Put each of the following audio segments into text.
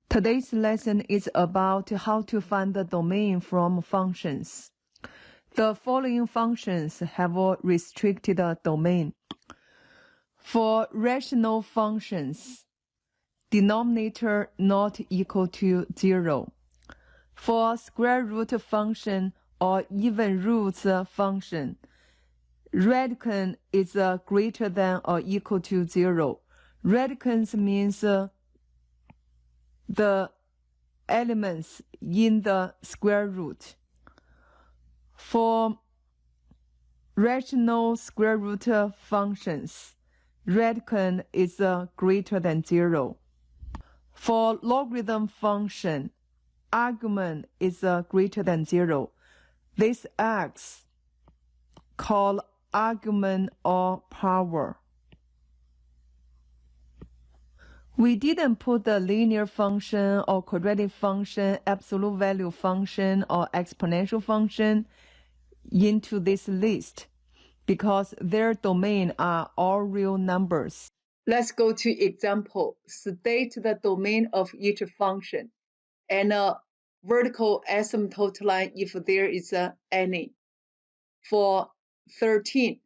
Today's lesson is about how to find the domain from functions. The following functions have a restricted domain. For rational functions, denominator not equal to 0. For square root function or even roots function, radicand is greater than or equal to 0. Radicand means the elements in the square root. For rational square root functions, radicand is greater than 0. For logarithm function, argument is greater than 0. This x called argument or power. We didn't put the linear function or quadratic function, absolute value function, or exponential function into this list because their domain are all real numbers. Let's go to example. State the domain of each function and a vertical asymptote line if there is any. For 13,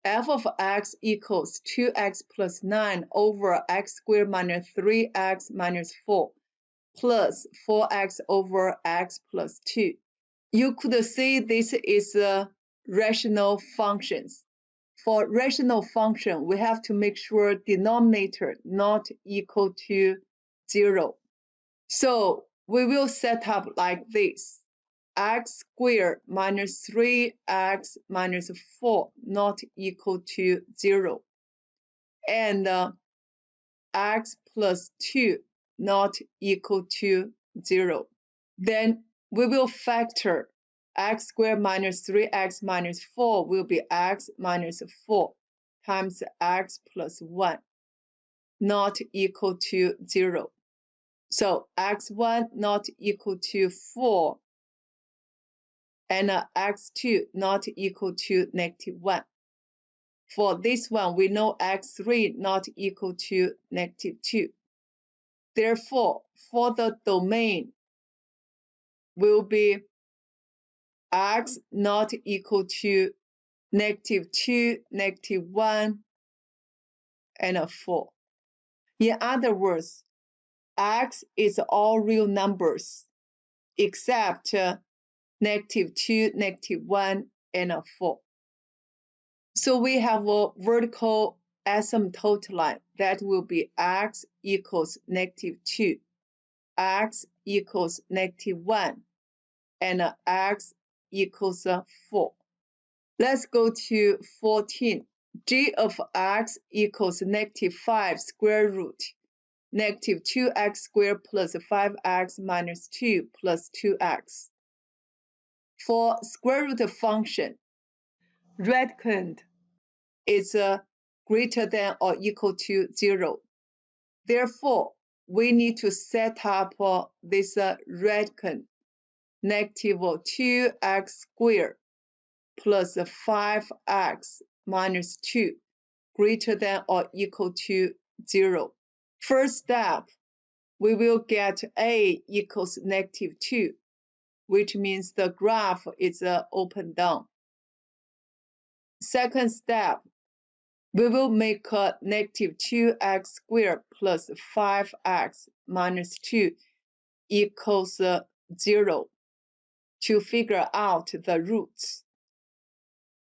f of x equals 2x plus 9 over x squared minus 3x minus 4 plus 4x over x plus 2. You could say this is rational functions. For rational function, we have to make sure denominator not equal to 0. So we will set up like this. X squared minus 3x minus 4 not equal to 0. And x plus 2 not equal to 0. Then we will factor x squared minus 3x minus 4 will be x minus 4 times x plus 1 not equal to 0. So x1 not equal to 4 and x2 not equal to -1. For this one, we know x3 not equal to -2. Therefore, for the domain will be x not equal to -2, -1, and 4. In other words, x is all real numbers except -2, -1, and 4. So we have a vertical asymptote line that will be x equals -2, x equals -1, and x equals 4. Let's go to 14. G of x equals -5 square root -2x squared plus 5x minus 2 plus 2x. For square root function, radicand is greater than or equal to 0. Therefore, we need to set up this radicand -2x squared plus 5x minus 2 greater than or equal to 0. First step, we will get a equals -2, which means the graph is open down. Second step, we will make -2x squared plus 5x minus 2 equals 0 to figure out the roots.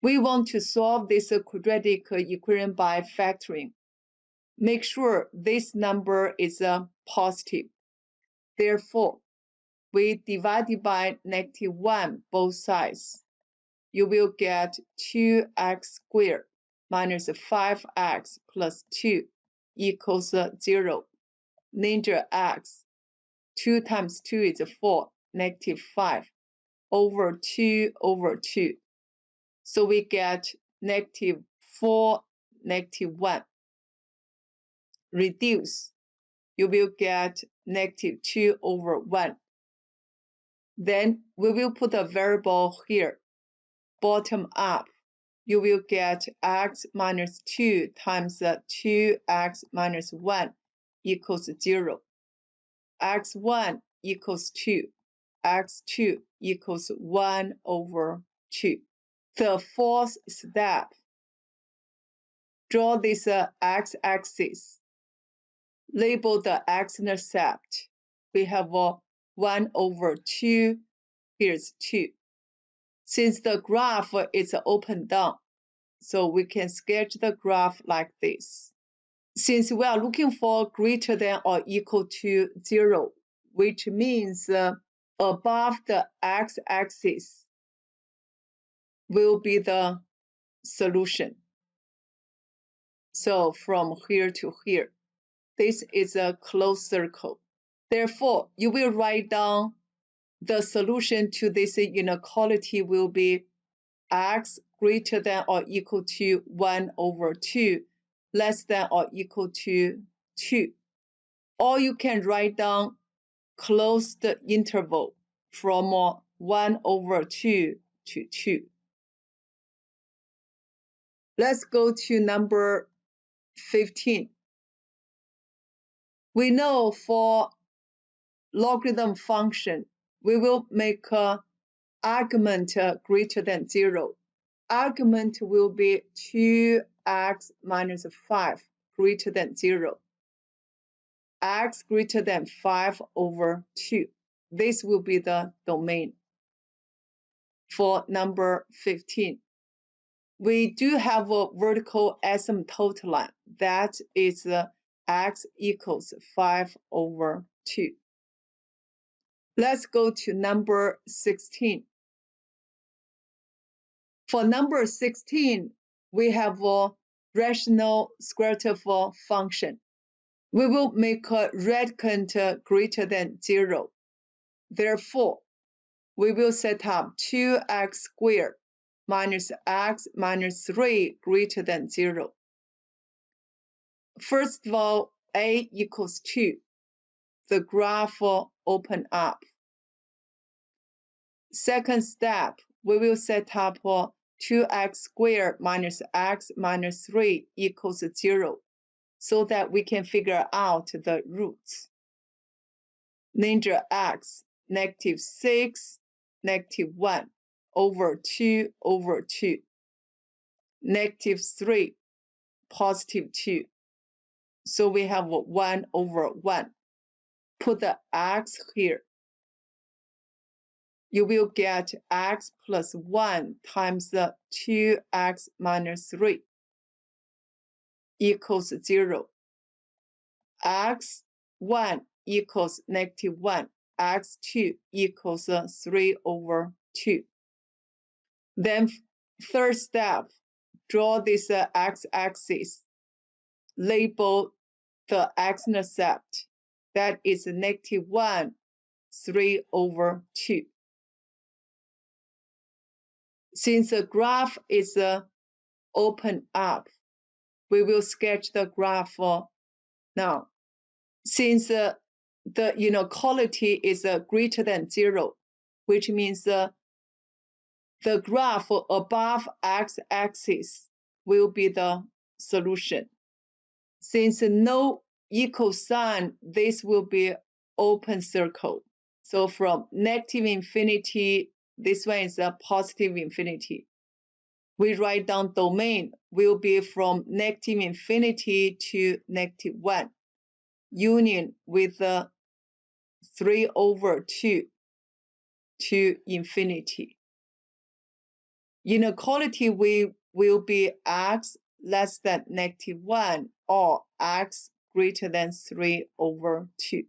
We want to solve this quadratic equation by factoring. Make sure this number is positive. Therefore, we divide by -1 both sides. You will get 2x squared minus 5x plus 2 equals 0. Linear x, 2 times 2 is 4, -5 over 2 over 2. So we get -4, -1. Reduce, you will get -2 over 1. Then we will put a variable here. Bottom up, you will get x minus 2 times 2x minus 1 equals 0. x1 equals 2, x2 equals 1 over 2. The fourth step, draw this x-axis. Label the x-intercept. We have 1 over 2. Here's 2. Since the graph is open down, so we can sketch the graph like this. Since we are looking for greater than or equal to 0, which means above the x-axis will be the solution. So from here to here, this is a closed circle. Therefore, you will write down the solution to this inequality will be x greater than or equal to 1 over 2, less than or equal to 2. Or you can write down closed interval from 1 over 2 to 2. Let's go to number 15. We know for logarithm function, we will make argument greater than 0. Argument will be 2x minus 5 greater than 0. X greater than 5 over 2. This will be the domain. For number 15, we do have a vertical asymptote line. That is x equals 5 over 2. Let's go to number 16. For number 16, we have a rational square root of function. We will make a radicand greater than 0. Therefore, we will set up 2x squared minus x minus 3 greater than 0. First of all, a equals 2. The graph will open up. Second step, we will set up 2x squared minus x minus 3 equals 0, so that we can figure out the roots. Ninja x, negative 6, negative 1 over 2 over 2, negative 3, positive 2. So we have 1 over 1. Put the x here. You will get x plus 1 times 2x minus 3 equals 0. x1 equals negative 1. x2 equals 3 over 2. Then third step, draw this x-axis. Label the x-intercept. That is negative 1, 3 over 2. Since the graph is open up, we will sketch the graph now. Since the inequality is greater than 0, which means the graph above x-axis will be the solution. Since no equal sign, this will be open circle. So from negative infinity, this one is a positive infinity. We write down domain will be from negative infinity to negative 1, union with 3 over 2 to infinity. Inequality will be x less than negative 1 or x greater than 3 over 2.